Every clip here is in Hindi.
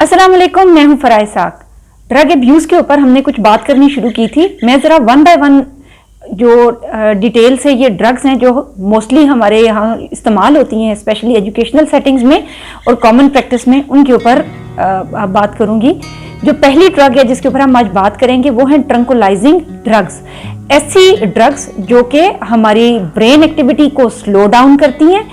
अस्सलाम वालेकुम, मैं हूं फराह साक। ड्रग अब्यूज के ऊपर हमने कुछ बात करनी शुरू की थी। मैं ज़रा वन बाय वन जो डिटेल से ये ड्रग्स हैं जो मोस्टली हमारे यहाँ इस्तेमाल होती हैं, स्पेशली एजुकेशनल सेटिंग्स में और कॉमन प्रैक्टिस में, उनके ऊपर बात करूँगी। जो पहली ड्रग है जिसके ऊपर हम आज बात करेंगे वो है ट्रंकुलाइजिंग ड्रग्स। ऐसी ड्रग्स जो कि हमारी ब्रेन एक्टिविटी को स्लो डाउन करती हैं,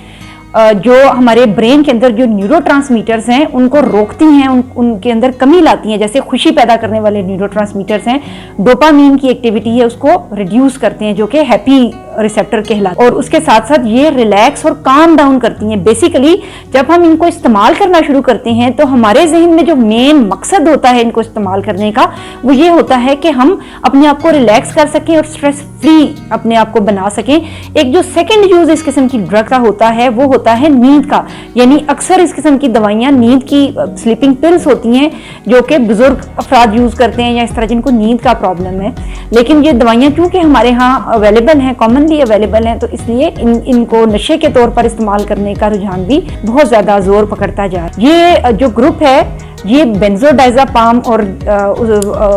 जो हमारे ब्रेन के अंदर जो न्यूरोट्रांसमीटर्स हैं उनको रोकती हैं, उनके अंदर कमी लाती हैं। जैसे खुशी पैदा करने वाले न्यूरोट्रांसमीटर्स हैं, डोपामीन की एक्टिविटी है उसको रिड्यूस करते हैं, जो कि हैप्पी रिसेप्टर कहलाते हैं। और उसके साथ साथ ये रिलैक्स और काम डाउन करती हैं। बेसिकली जब हम इनको इस्तेमाल करना शुरू करते हैं तो हमारे जहन में जो मेन मकसद होता है इनको इस्तेमाल करने का, वो ये होता है कि हम अपने आप को रिलैक्स कर सकें और स्ट्रेस फ्री अपने आप को बना सकें। एक जो सेकेंड यूज इस किस्म की ड्रग का होता है वो होता है नींद का। यानी अक्सर इस किस्म की दवाइयाँ नींद की स्लीपिंग पिल्स होती हैं जो कि बुजुर्ग अफराद यूज करते हैं या इस तरह जिनको नींद का प्रॉब्लम है। लेकिन ये दवाइयाँ चूंकि हमारे यहाँ अवेलेबल हैं, कॉमनली अवेलेबल हैं, तो इसलिए इनको नशे के तौर पर इस्तेमाल करने का रुझान भी बहुत ज्यादा जोर पकड़ता जा रहा है। ये जो ग्रुप है ये बेंजोडाइजापाम और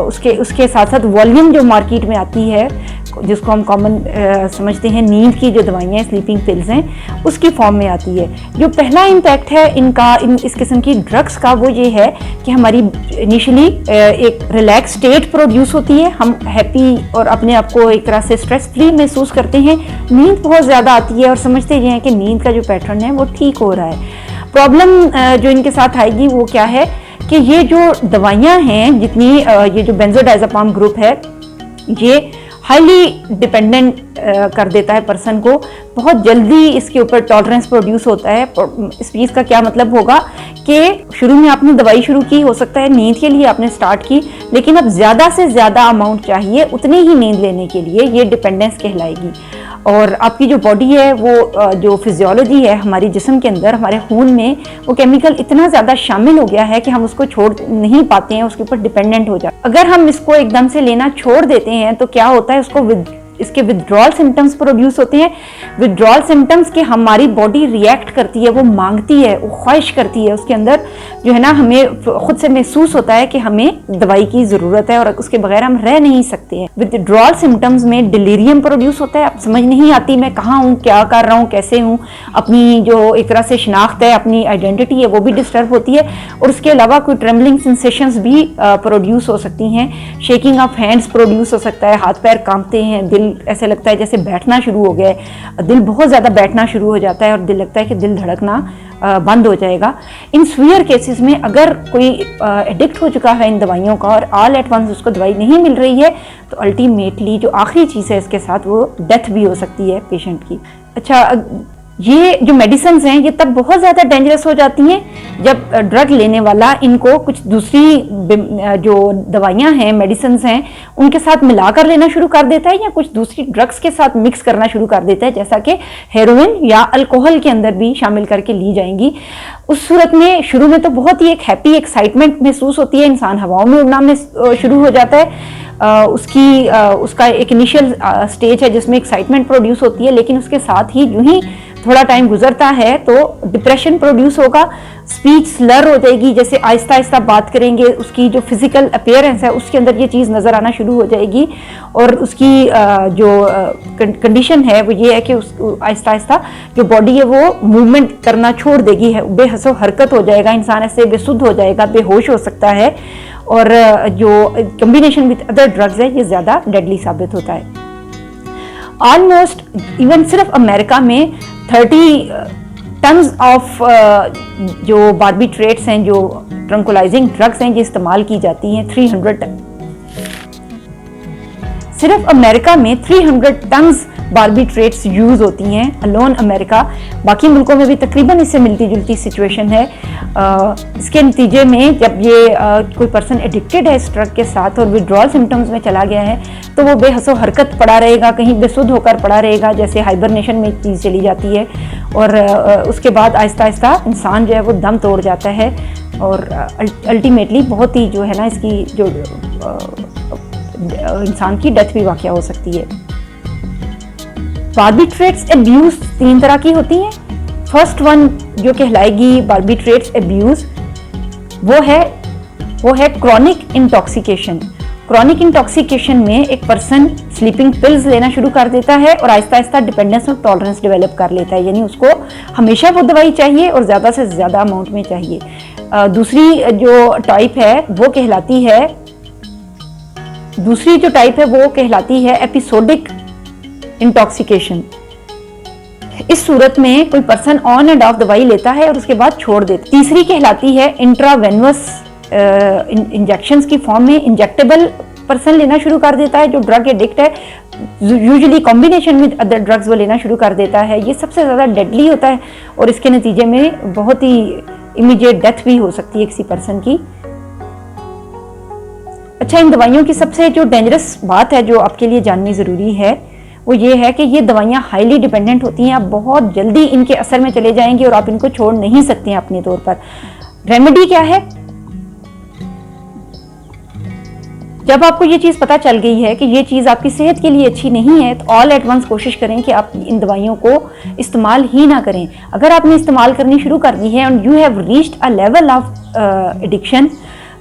उसके साथ साथ वॉल्यूम जो मार्केट में आती है, जिसको हम कॉमन समझते हैं नींद की जो दवाइयाँ स्लीपिंग पिल्स हैं, उसकी फॉर्म में आती है। जो पहला इम्पैक्ट है इस किस्म की ड्रग्स का वो ये है कि हमारी इनिशियली एक रिलैक्स स्टेट प्रोड्यूस होती है, हम हैप्पी और अपने आप को एक तरह से स्ट्रेस फ्री महसूस करते हैं। नींद बहुत ज़्यादा आती है और समझते हैं कि नींद का जो पैटर्न है वो ठीक हो रहा है। प्रॉब्लम जो इनके साथ आएगी वो क्या है कि ये जो दवाइयाँ हैं, जितनी ये जो बेंजोडाइजापाम ग्रुप है, ये हाईली डिपेंडेंट कर देता है पर्सन को। बहुत जल्दी इसके ऊपर टॉलरेंस प्रोड्यूस होता है। इस चीज़ का क्या मतलब होगा कि शुरू में आपने दवाई शुरू की, हो सकता है नींद के लिए आपने स्टार्ट की, लेकिन अब ज़्यादा से ज़्यादा अमाउंट चाहिए उतनी ही नींद लेने के लिए, ये डिपेंडेंस कहलाएगी। और आपकी जो बॉडी है वो जो फिजियोलॉजी है हमारी जिस्म के अंदर, हमारे खून में वो केमिकल इतना ज़्यादा शामिल हो गया है कि हम उसको छोड़ नहीं पाते हैं, उसके ऊपर डिपेंडेंट हो जाते हैं। अगर हम इसको एकदम से लेना छोड़ देते हैं तो क्या होता है, इसके विथड्रॉल सिम्टम्स प्रोड्यूस होते हैं। विथड्रॉल सिम्टम्स के हमारी बॉडी रिएक्ट करती है, वो मांगती है, वो ख्वाहिश करती है। उसके अंदर जो है ना, हमें खुद से महसूस होता है कि हमें दवाई की ज़रूरत है और उसके बगैर हम रह नहीं सकते हैं। विथड्रॉल सिम्टम्स में डिलीरियम प्रोड्यूस होता है। अब समझ नहीं आती मैं कहाँ हूँ, क्या कर रहा हूँ, कैसे हूँ। अपनी जो एक तरह से शिनाख्त है, अपनी आइडेंटिटी है, वो भी डिस्टर्ब होती है। और उसके अलावा कोई ट्रेमलिंग सेंसेशंस भी प्रोड्यूस हो सकती हैं। शेकिंग ऑफ हैंड्स प्रोड्यूस हो सकता है, हाथ पैर कांपते हैं, दिल ऐसे लगता है जैसे बैठना शुरू हो गया है, दिल बहुत ज़्यादा बैठना शुरू हो जाता है और दिल लगता है कि दिल धड़कना बंद हो जाएगा। इन सीवियर केसेस में अगर कोई एडिक्ट हो चुका है इन दवाइयों का और ऑल एट वंस उसको दवाई नहीं मिल रही है, तो अल्टीमेटली जो आखिरी चीज़ है इसके साथ वो डेथ भी हो सकती है पेशेंट की। अच्छा, ये जो मेडिसिन हैं ये तब बहुत ज़्यादा डेंजरस हो जाती हैं जब ड्रग लेने वाला इनको कुछ दूसरी जो दवाइयाँ हैं, मेडिसिन हैं, उनके साथ मिलाकर लेना शुरू कर देता है या कुछ दूसरी ड्रग्स के साथ मिक्स करना शुरू कर देता है, जैसा कि हेरोइन या अल्कोहल के अंदर भी शामिल करके ली जाएंगी। उस सूरत में शुरू में तो बहुत ही एक हैप्पी एक्साइटमेंट महसूस होती है, इंसान हवाओं में उड़ना में शुरू हो जाता है। उसका एक इनिशियल स्टेज है जिसमें एक्साइटमेंट प्रोड्यूस होती है, लेकिन उसके साथ ही यूं ही थोड़ा टाइम गुजरता है तो डिप्रेशन प्रोड्यूस होगा, स्पीच स्लर हो जाएगी, जैसे आहिस्ता आहिस्ता बात करेंगे, उसकी जो फिजिकल अपीयरेंस है उसके अंदर ये चीज़ नज़र आना शुरू हो जाएगी। और उसकी जो कंडीशन है वो ये है कि आहिस्ता आहिस्ता जो बॉडी है वो मूवमेंट करना छोड़ देगी, है बेहसो हरकत हो जाएगा, इंसान ऐसे बेसुध हो जाएगा, बेहोश हो सकता है। और जो कम्बिनेशन विद अदर ड्रग्स है ये ज़्यादा डेडली साबित होता है। ऑलमोस्ट इवन सिर्फ अमेरिका में 30 टन्स ऑफ जो बार्बिट्रेट्स हैं, जो ट्रंकुलाइजिंग ड्रग्स हैं, ये इस्तेमाल की जाती हैं। 300 टन, सिर्फ अमेरिका में 300 टन्स बार्बिट्रेट्स यूज होती हैं, अलोन अमेरिका। बाकी मुल्कों में भी तकरीबन इससे मिलती जुलती सिचुएशन है। इसके नतीजे में जब ये कोई पर्सन एडिक्टेड है इस ड्रग के साथ और विड्रॉल सिम्टम्स में चला गया है तो वो बेहसो हरकत पड़ा रहेगा, कहीं बेसुध होकर पड़ा रहेगा, जैसे हाइबरनेशन में चीज़ चली जाती है। और उसके बाद आहिस्ता आहिस्ता इंसान जो है वो दम तोड़ जाता है और अल्टीमेटली बहुत ही जो है ना, इसकी जो इंसान की डेथ भी वाक़या हो सकती है। बार्बिट्रेट्स अब्यूज 3 तरह की होती हैं। फर्स्ट वन जो कहलाएगी बार्बिट्रेट्स अब्यूज वो है वो है क्रॉनिक इंटॉक्सिकेशन। क्रॉनिक इंटॉक्सिकेशन में एक पर्सन स्लीपिंग पिल्स लेना शुरू कर देता है और आहिस्ता आहिस्ता डिपेंडेंस और टॉलरेंस डेवलप कर लेता है, यानी उसको हमेशा वो दवाई चाहिए और ज़्यादा से ज़्यादा अमाउंट में चाहिए। दूसरी जो टाइप है वो कहलाती है एपिसोडिक इंटॉक्सिकेशन। इस सूरत में कोई पर्सन ऑन एंड ऑफ दवाई लेता है और उसके बाद छोड़ देता है। तीसरी कहलाती है इंट्रावेनस इंजेक्शंस की फॉर्म में इंजेक्टेबल पर्सन लेना शुरू कर देता है। जो ड्रग एडिक्ट है usually combination with other drugs वो लेना शुरू कर देता है। ये सबसे ज़्यादा डेडली होता है और इसके नतीजे में बहुत ही इमीडिएट डेथ भी हो सकती है किसी पर्सन की। अच्छा, इन दवाइयों की सबसे जो डेंजरस बात है जो आपके लिए जाननी ज़रूरी है वो ये है कि ये दवाइयाँ हाईली डिपेंडेंट होती हैं। आप बहुत जल्दी इनके असर में चले जाएंगे और आप इनको छोड़ नहीं सकते हैं अपने तौर पर। रेमेडी क्या है? जब आपको ये चीज़ पता चल गई है कि ये चीज़ आपकी सेहत के लिए अच्छी नहीं है, तो ऑल एट वंस कोशिश करें कि आप इन दवाइयों को इस्तेमाल ही ना करें। अगर आपने इस्तेमाल करनी शुरू कर दी है and you have reached a level of addiction,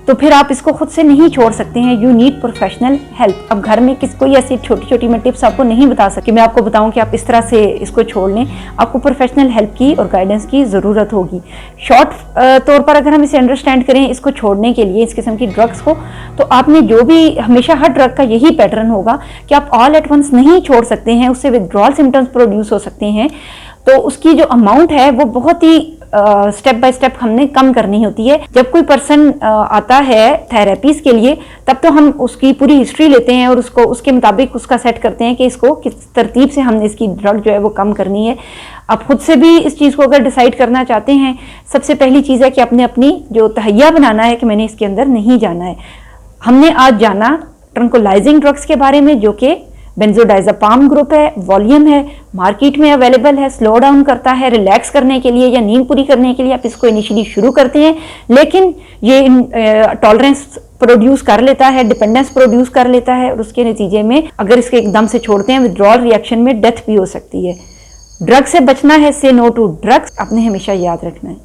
तो फिर आप इसको खुद से नहीं छोड़ सकते हैं। You need professional help. अब घर में कोई ऐसी छोटी छोटी मैं टिप्स आपको नहीं बता सकी, मैं आपको बताऊं कि आप इस तरह से इसको छोड़ लें। आपको प्रोफेशनल हेल्प की और गाइडेंस की ज़रूरत होगी। शॉर्ट तौर पर अगर हम इसे अंडरस्टैंड करें इसको छोड़ने के लिए, इस किस्म की ड्रग्स को, तो आपने जो भी हमेशा हर ड्रग का यही पैटर्न होगा कि आप ऑल एट वंस नहीं छोड़ सकते हैं। उससे विथड्रॉल सिम्टम्स प्रोड्यूस हो सकते हैं। तो उसकी जो अमाउंट है वो बहुत ही स्टेप बाय स्टेप हमने कम करनी होती है। जब कोई पर्सन आता है थेरेपीज के लिए, तब तो हम उसकी पूरी हिस्ट्री लेते हैं और उसको उसके मुताबिक उसका सेट करते हैं कि इसको किस तरतीब से हमने इसकी ड्रग जो है वो कम करनी है। आप खुद से भी इस चीज़ को अगर डिसाइड करना चाहते हैं, सबसे पहली चीज़ है कि आपने अपनी जो तहैया बनाना है कि मैंने इसके अंदर नहीं जाना है। हमने आज जाना ट्रंकुलाइजिंग ड्रग्स के बारे में, जो कि बेंजोडाइज़ेपाम ग्रुप है, वॉल्यूम है, मार्केट में अवेलेबल है, स्लो डाउन करता है रिलैक्स करने के लिए या नींद पूरी करने के लिए। आप इसको इनिशियली शुरू करते हैं, लेकिन ये टॉलरेंस प्रोड्यूस कर लेता है, डिपेंडेंस प्रोड्यूस कर लेता है और उसके नतीजे में अगर इसके एकदम से छोड़ते हैं, विथड्रॉल रिएक्शन में डेथ भी हो सकती है। ड्रग से बचना है, से नो टू ड्रग्स, आपने हमेशा याद रखना है।